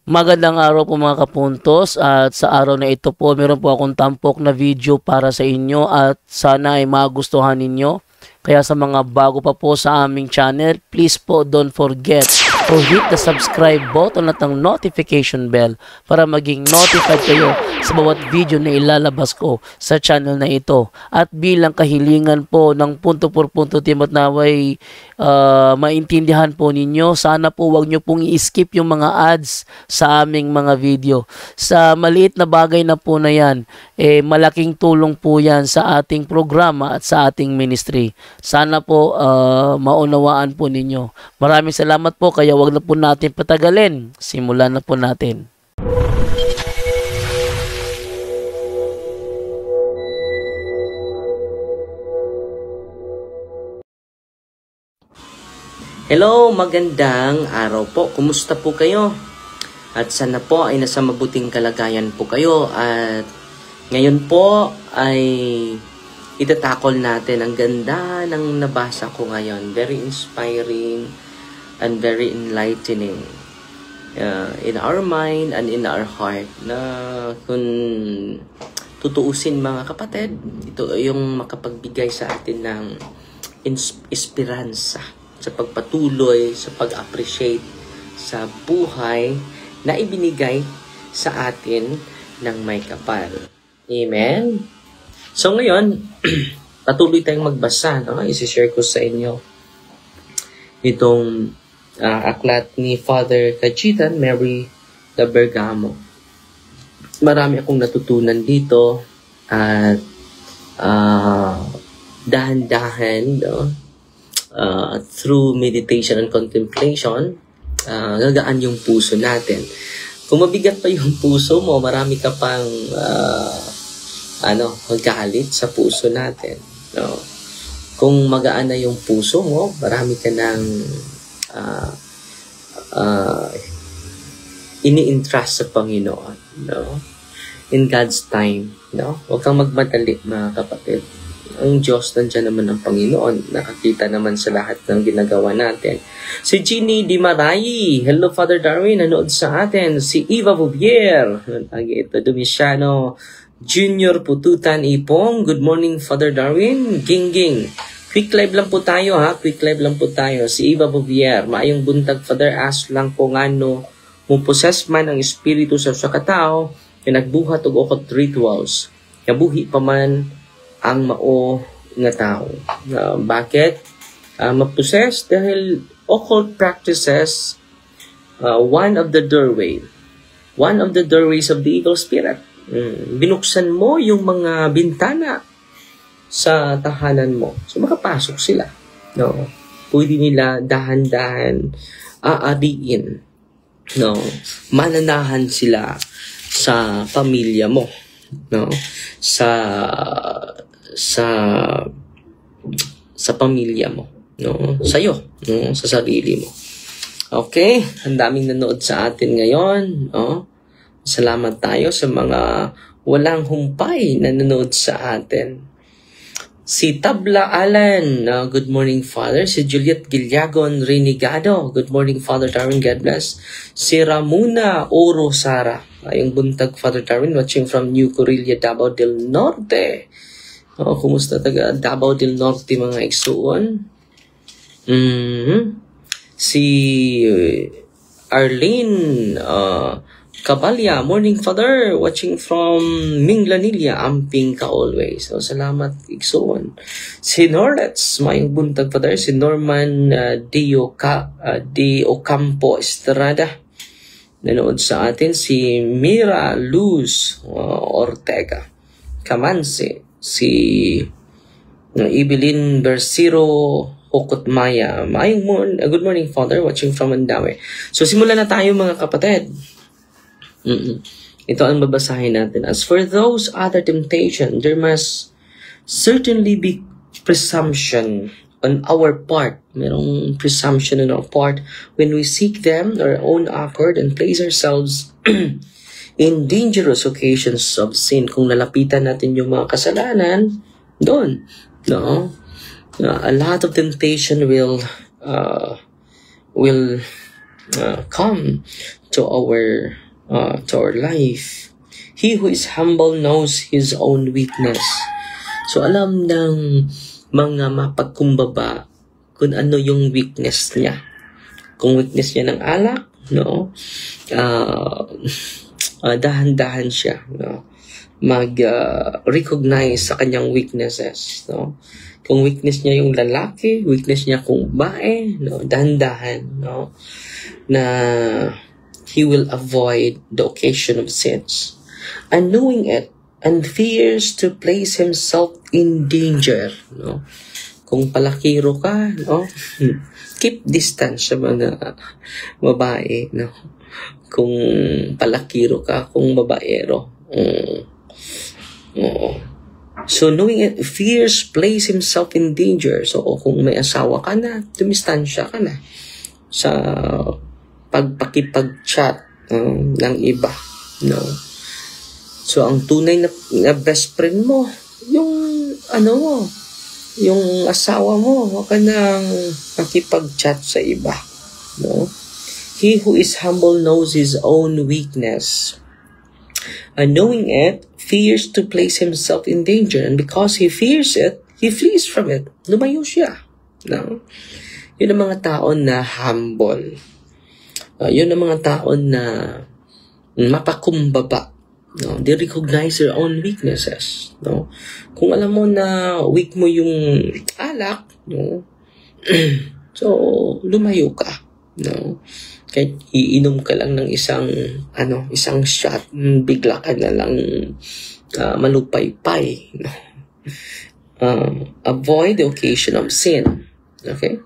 Magandang araw po mga kapuntos, at sa araw na ito po meron po akong tampok na video para sa inyo at sana ay magustuhan ninyo. Kaya sa mga bago pa po sa aming channel, please po don't forget to hit the subscribe button at ang notification bell para maging notified kayo sa bawat video na ilalabas ko sa channel na ito. At bilang kahilingan po ng punto por punto team at naway maintindihan po ninyo, sana po wag nyo pong i-skip yung mga ads sa aming mga video. Sa maliit na bagay na po na yan, malaking tulong po yan sa ating programa at sa ating ministry. Sana po maunawaan po ninyo. Maraming salamat po, kaya wag na po natin patagalin. Simulan na po natin. Hello, magandang araw po. Kumusta po kayo? At sana po ay nasa mabuting kalagayan po kayo. At ngayon po ay itatakol natin. Ang ganda ng nabasa ko ngayon. Very inspiring and very enlightening in our mind and in our heart. Na kung tutuusin mga kapatid, ito yung makapagbigay sa atin ng esperansa sa pagpatuloy, sa pag-appreciate sa buhay na ibinigay sa atin ng may kapal. Amen? So ngayon, patuloy tayong magbasa. No? Isi-share ko sa inyo itong aklat ni Father Cajetan Mary de Bergamo. Marami akong natutunan dito at dahan-dahan, no? Through meditation and contemplation, gagaan yung puso natin. Kung mabigat pa yung puso mo, marami ka pang magalit sa puso natin. No? Kung magaan na yung puso mo, marami ka ng ini-entrust sa Panginoon. No? In God's time. No? Huwag kang magmadali, mga kapatid. Ang Diyos, nandiyan naman ang Panginoon. Nakakita naman sa lahat ng ginagawa natin. Si Jeannie Di Maray. Hello, Father Darwin. Nanood sa atin. Si Eva Bouvier. Ito, Domiciano Junior Pututan Ipong. Good morning, Father Darwin. Ging. Quick live lang po tayo, ha? Quick live lang po tayo. Si Eva Bouvier. Maayong buntag, Father. Ask lang po nga no, muposes man ang espiritu sa katao, nagbuhat og okot rituals. Kabuhi pa man ang mao nga tao. Bakit? Maposes dahil occult practices one of the doorways of the evil spirit. Binuksan mo yung mga bintana sa tahanan mo. So makapasok sila. No? Pwede nila dahan-dahan aariin. No? Mananahan sila sa pamilya mo. No? Sa pamilya mo, no? Sa'yo, no? Sa sarili mo. Okay? Ang daming nanood sa atin ngayon, no? Salamat tayo sa mga walang humpay na nanood sa atin. Si Tabla Alan, good morning, Father. Si Juliet Gilyagon Renegado, good morning, Father Darwin, God bless. Si Ramona Oro Sara, ayong buntag, Father Darwin, watching from New Corilla, Davao del Norte. Kumusta taga Davao del Norte, mga igsuon? Si Arlene Cabalya, morning, Father, watching from Minglanilla, Amping ka always. So, salamat, igsuon. Si Norlets, mayong buntag, Father. Si Norman De Ocampo Estrada, nanood sa atin. Si Mira Luz Ortega Camanse. Si Evelyn Bersiro Hokotmaya. Good morning, Father, watching from Mandaue. So, simulan na tayo, mga kapatid. Ito ang babasahin natin. As for those other temptation, there must certainly be presumption on our part. Merong presumption on our part when we seek them, our own accord, and place ourselves in dangerous occasions of sin. Kung nalapitan natin yung mga kasalanan, doon, no? A lot of temptation will come to our life. He who is humble knows his own weakness. So alam ng mga mapagkumbaba kung ano yung weakness niya. Kung weakness niya ng alak, no? Dahan-dahan siya, no? Recognize sa kanyang weaknesses, no? Kung weakness niya yung lalaki, weakness niya kung bae, no? Dahan-dahan, no? Na he will avoid the occasion of sins. And knowing it, and fears to place himself in danger, no? Kung palakiro ka, no? Keep distance sa mga babae, no? Kung palakiro ka, kung babaero. So, knowing it, fears place himself in danger. So, kung may asawa ka na, dumistansya ka na sa pagpakipag-chat ng iba, no? So, ang tunay na best friend mo, yung yung asawa mo, huwag ka nang makipag-chat sa iba, no? He who is humble knows his own weakness. And knowing it, fears to place himself in danger. And because he fears it, he flees from it. Lumayo siya, no? Yun ang mga tao na humble. Yun ang mga tao na mapakumbaba. No? They recognize their own weaknesses. No? Kung alam mo na weak mo yung alak, no? So, lumayo ka. No? Kahit iinom ka lang ng isang shot, bigla ka na lang malupay-pay. No? Avoid the occasion of sin. Okay?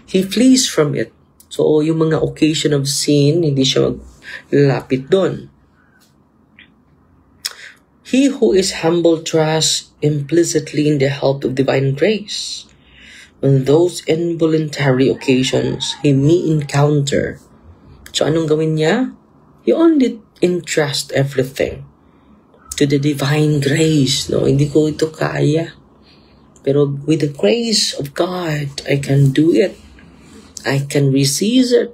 He flees from it. So, yung mga occasion of sin, hindi siya maglalapit doon. He who is humble trusts implicitly in the help of divine grace. On those involuntary occasions he may encounter. So, anong gawin niya? He only entrust everything to the divine grace. No, hindi ko ito kaya. Pero with the grace of God, I can do it. I can resist it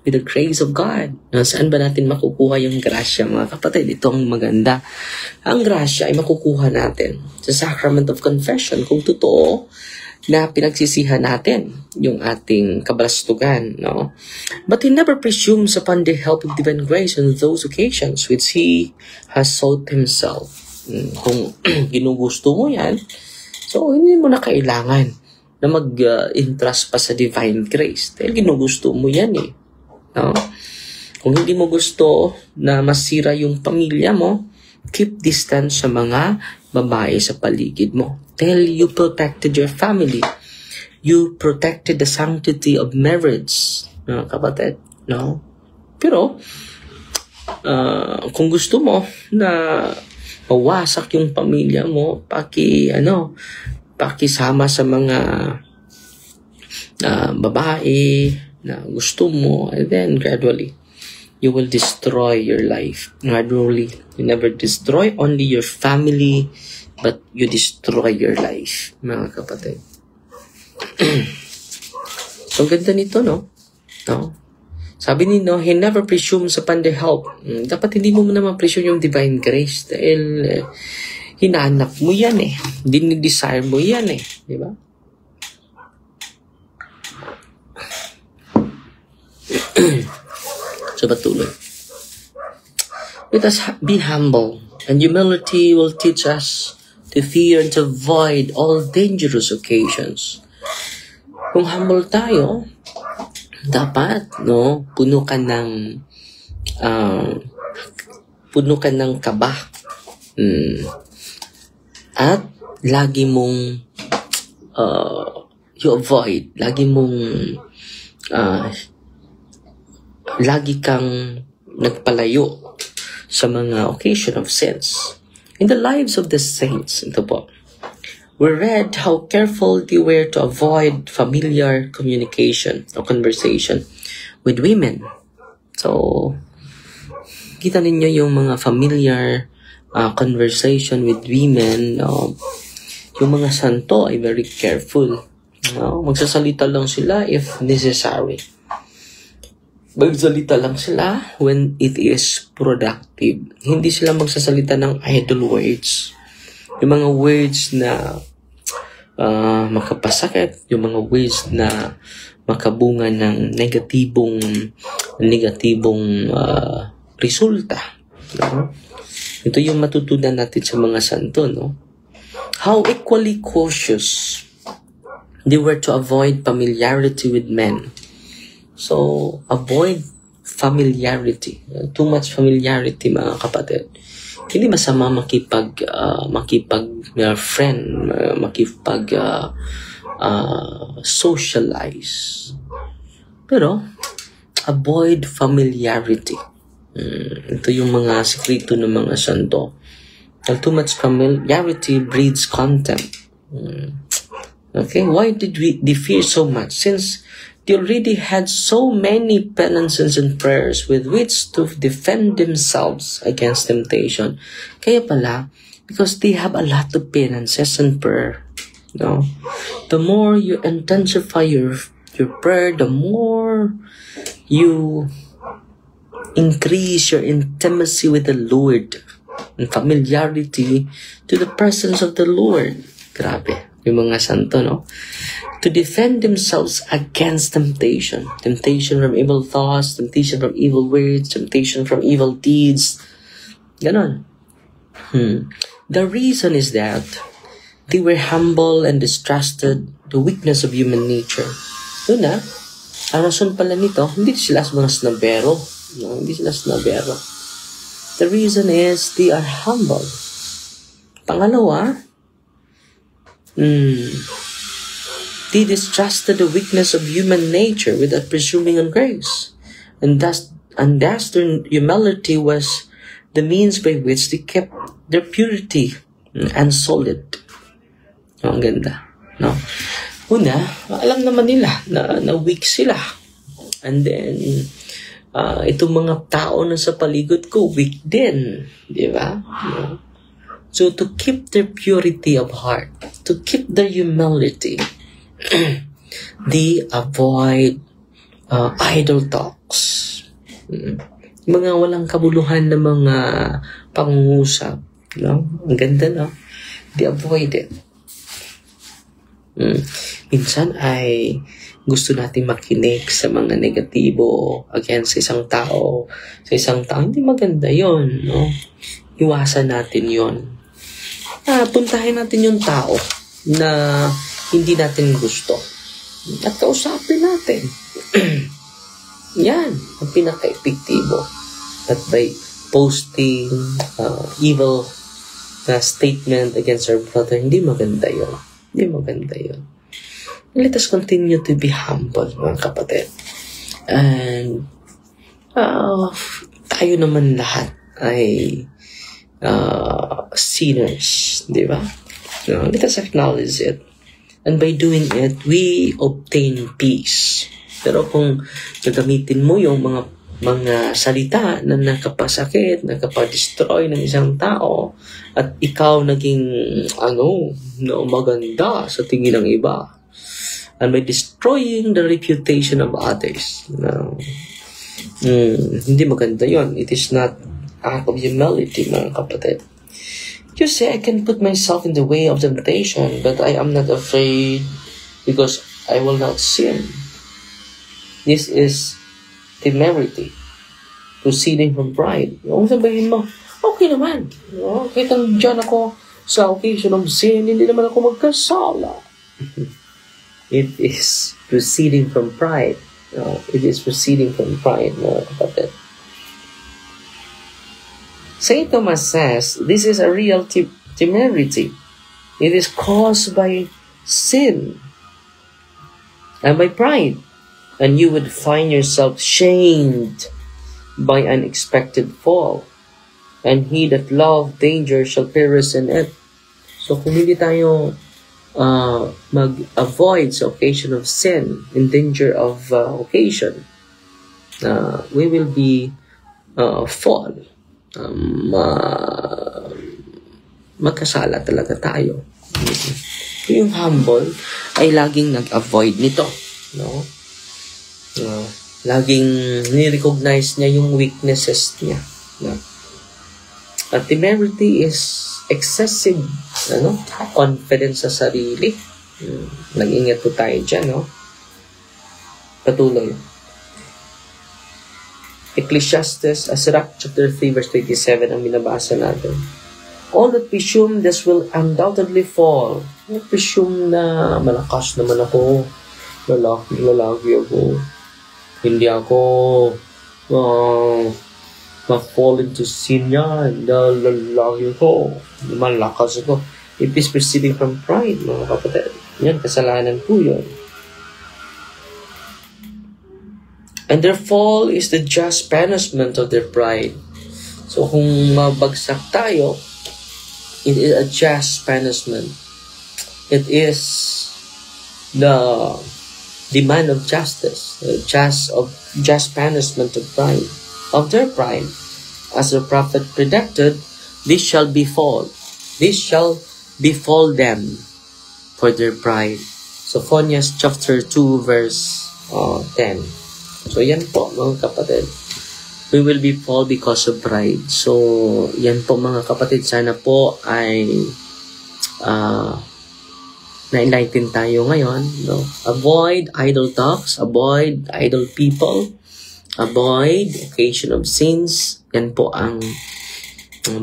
with the grace of God. Saan ba natin makukuha yung grasya, mga kapatid? Ito ang maganda. Ang grasya ay makukuha natin sa sacrament of confession. Kung totoo na pinagsisihan natin yung ating kabalastugan, no? But he never presumes upon the help of divine grace on those occasions which he has sought himself. Kung ginugusto mo yan, so hindi mo na kailangan na mag-entrust pa sa divine grace. Dahil ginugusto mo yan eh. No? Kung hindi mo gusto na masira yung pamilya mo, keep distance sa mga babae sa paligid mo. Till you protected your family. You protected the sanctity of marriage. No, kapatid. No? Pero, kung gusto mo na mawasak yung pamilya mo, pakisama sa mga babae na gusto mo, and then gradually you will destroy your life. Gradually, you never destroy only your family, but you destroy your life, mga kapatid. So, ang ganda nito, no? Sabi ni, no, he never presumes upon the help. Dapat hindi mo naman presume yung divine grace dahil hinahanap mo yan eh. Dinidesire mo yan eh. Di ba? So, patuloy. Let us be humble, and humility will teach us to fear and to avoid all dangerous occasions. Kung humble tayo, dapat, no, puno ka ng kaba. At lagi mong you avoid, lagi kang nagpalayo sa mga occasion of sins. In the lives of the saints, ito po, we read how careful they were to avoid familiar communication or conversation with women. So, kita ninyo yung mga familiar conversation with women. Yung mga santo ay very careful. Magsasalita lang sila if necessary. Magsalita lang sila when it is productive. Hindi sila magsasalita ng idle words. Yung mga words na makapasakit, yung mga words na makabunga ng negatibong resulta. No? Ito yung matutunan natin sa mga santo, no? How equally cautious they were to avoid familiarity with men. So, avoid familiarity. Too much familiarity, mga kapatid. Hindi masama friend, socialize. Pero, avoid familiarity. Ito yung mga sikreto ng mga santo. Too much familiarity breeds contempt. Okay, why did they fear so much? Since they already had so many penances and prayers with which to defend themselves against temptation. Kaya pala, because they have a lot of penances and prayer. No? The more you intensify your prayer, the more you increase your intimacy with the Lord and familiarity to the presence of the Lord. Grabe. Yung mga santo, no? To defend themselves against temptation. Temptation from evil thoughts, temptation from evil words, temptation from evil deeds. Ganon. The reason is that they were humble and distrusted the weakness of human nature. Doon na, ang rason pala nito, hindi sila mga snabero. No? Hindi sila snabero. The reason is they are humble. Pangalawa, they distrusted the weakness of human nature without presuming on grace. And thus their humility was the means by which they kept their purity and solid. Ang ganda. No? Una, alam naman nila na weak sila. And then, itong mga tao na sa paligid ko, weak din. Di ba? No? So, to keep their purity of heart, to keep their humility, they avoid idle talks. Mga walang kabuluhan na mga pangungusap. No? Ang ganda, no? They avoid it. Minsan ay gusto natin makinig sa mga negatibo against isang tao. Sa isang tao, hindi maganda yon, no? Iwasan natin yon. Puntahin natin yung tao na hindi natin gusto at kausapin natin. Yan ang pinaka-epektibo. That by posting evil statement against our brother, hindi maganda yun. Hindi maganda yun. Let us continue to be humble, mga kapatid. And tayo naman lahat ay sinners, di ba? Let us acknowledge it. And by doing it, we obtain peace. Pero kung gagamitin mo yung mga salita na nakapasakit, nakapa-destroy ng isang tao, at ikaw naging maganda sa tingin ng iba, and by destroying the reputation of others, hindi maganda yon. It is not act of humility, mga kapatid. You say, I can put myself in the way of temptation, but I am not afraid because I will not sin. This is temerity, proceeding from pride. Yung sabihin mo, okay naman. Kahit dyan ako sa occasion of sin, hindi naman ako magkasala. It is proceeding from pride. It is proceeding from pride, mga kapatid. St. Thomas says, this is a real temerity. It is caused by sin and by pride. And you would find yourself shamed by an expected fall. And he that loved danger shall perish in it. So kung hindi tayo mag-avoid sa occasion of sin, in danger of occasion, we will be fall. Magkasala talaga tayo. Yung humble ay laging nag-avoid nito, no? Laging ni-recognize niya yung weaknesses niya. No? At temerity is excessive confidence sa sarili. Nag-ingat po tayo dyan, no? Patuloy. Ecclesiastes, Sirach chapter 3 verse 27 ang binabasa natin. All that presume this will undoubtedly fall. Presume na malakas naman ako. Lalaki ako. Hindi ako ma-fall into sin yan. Lalaki ako. Malakas ako. It is proceeding from pride, mga kapatid. Yan, kasalanan po yun. And their fall is the just punishment of their pride. So kung mabagsak tayo, it is a just punishment. It is the demand of justice, just punishment of pride, of their pride. As the prophet predicted, this shall befall. This shall befall them for their pride. Sophonias chapter 2 verse 10. So, yan po, mga kapatid. We will be fall because of pride. So, yan po, mga kapatid. Sana po ay na-enlighten tayo ngayon. No? Avoid idle talks. Avoid idle people. Avoid occasion of sins. Yan po ang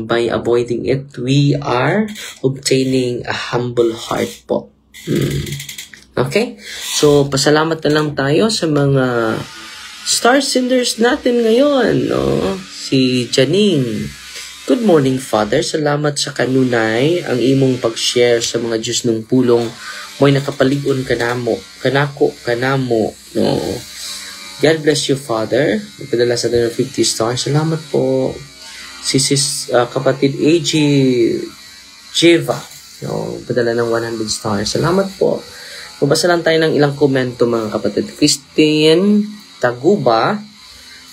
by avoiding it, we are obtaining a humble heart po. Okay? So, pasalamat na lang tayo sa mga star senders natin ngayon, no? Si Janine. Good morning, Father. Salamat sa kanunay ang imong pag-share sa mga Diyos ng pulong mo'y nakapaligon kanamo, no? God bless you, Father. Nagpadala sa atin ng 50 stars. Salamat po. Si kapatid A.G. Jeva, no? Padala ng 100 stars. Salamat po. Mabasa lang tayo ng ilang komento, mga kapatid. Christine Taguba.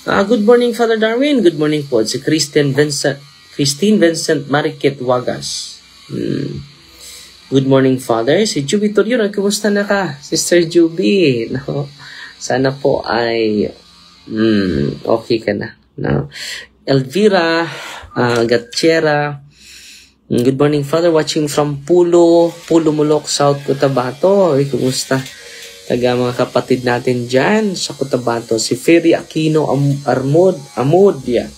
Good morning, Father Darwin. Good morning po. Si Christine Vincent Mariket Wagas. Good morning, Father. Si Juby Torion. Kumusta na ka, Sister Juby? No? Sana po ay okay ka na. No? Elvira Gatchera. Good morning, Father. Watching from Pulo Mulok, South Cotabato. Ay, kumusta? Taga mga kapatid natin dyan sa Cotabato. Si Ferry Aquino Amodia.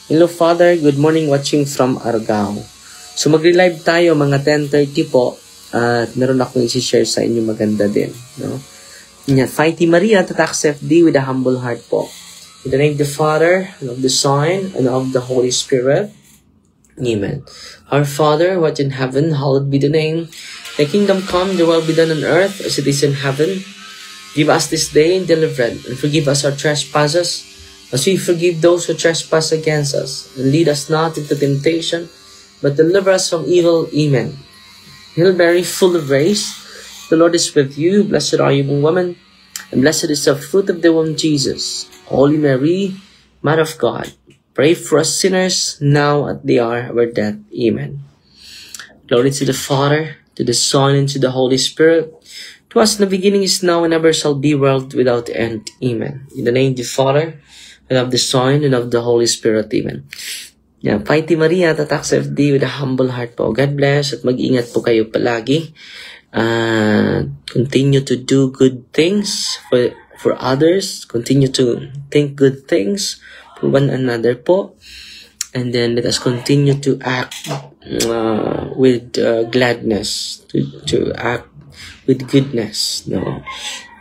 Hello, Father. Good morning. Watching from Argao. So, magre-live tayo mga 10:30 po. At meron akong isi-share sa inyo maganda din. No? Fighty Maria, Tatax FD with a humble heart po. In the name of the Father, and of the Son, and of the Holy Spirit. Amen. Our Father, what in heaven, hallowed be the name. Thy kingdom come, the will be done on earth as it is in heaven. Give us this day and deliverance, and forgive us our trespasses, as we forgive those who trespass against us. And lead us not into temptation, but deliver us from evil. Amen. Hail Mary, full of grace, the Lord is with you. Blessed are you among women, and blessed is the fruit of the womb, Jesus. Holy Mary, Mother of God, pray for us sinners, now at the hour of our death. Amen. Glory to the Father, to the Son, and to the Holy Spirit, to us in the beginning, is now, and ever shall be, world without end. Amen. In the name of the Father, and of the Son, and of the Holy Spirit. Amen. Yeah, Fighty Maria, Tatax FD with a humble heart po. God bless at mag-ingat po kayo palagi. Continue to do good things for others. Continue to think good things for one another po. And then let us continue to act with gladness, to act with goodness. No,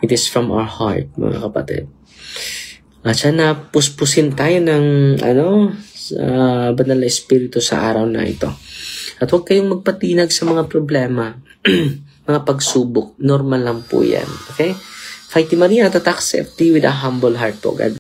it is from our heart, mga kapatid. At sana puspusin tayo ng banal na espiritu sa araw na ito. At huwag kayong magpatinag sa mga problema, mga pagsubok. Normal lang po yan. Okay? Fighty Maria, Tatax FD with a humble heart po. God.